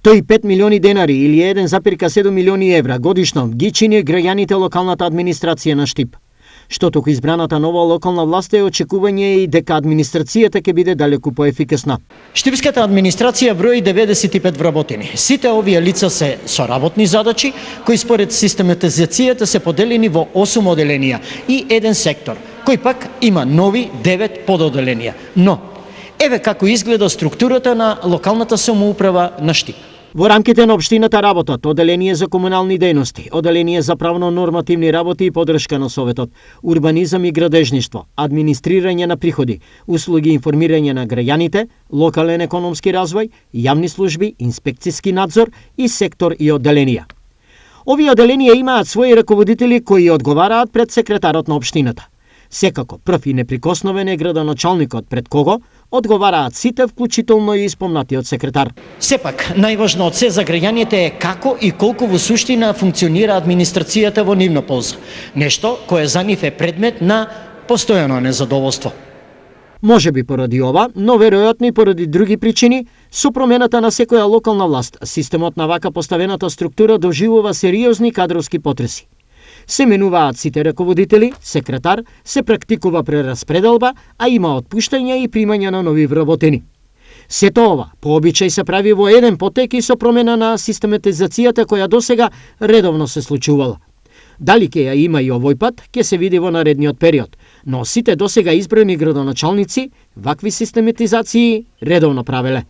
105 милиони денари или 1,7 милиони евра годишно ги чини граѓаните локалната администрација на Штип. Што току избраната нова локална власт е очекување и дека администрацијата ќе биде далеку поефикасна. Штипската администрација брои 95 вработени. Сите овие лица се со работни задачи, кои според систематизацијата се поделени во 8 оделенија и еден сектор, кој пак има нови 9 пододеленија. Но, еве како изгледа структурата на локалната самоуправа на Штип. Во рамките на општината работат оделение за комунални дејности, оделение за правно-нормативни работи и поддршка на Советот, урбанизам и градежништво, администрирање на приходи, услуги и информирање на граѓаните, локален економски развој, јавни служби, инспекциски надзор и сектор и оделенија. Овие оделенија имаат своји раководители кои одговараат пред секретарот на општината. Секако, прв и неприкосновен е градоначалникот пред кого одговараат сите, вклучително и испомнатиот секретар. Сепак, најважно од се за граѓаните е како и колку во суштина функционира администрацијата во нивна полза. Нешто кое за нив е предмет на постојано незадоволство. Може би поради ова, но веројатно и поради други причини, со промената на секоја локална власт, системот на вака поставената структура доживува сериозни кадровски потреси. Се менуваат сите раководители, секретар, се практикува прераспределба, а има отпуштања и примање на нови вработени. Сето ова, по обичај се прави во еден потек и со промена на систематизацијата која досега редовно се случувала. Дали ќе ја има и овој пат, ќе се види во наредниот период, но сите досега избрани градоначалници вакви систематизации редовно правеле.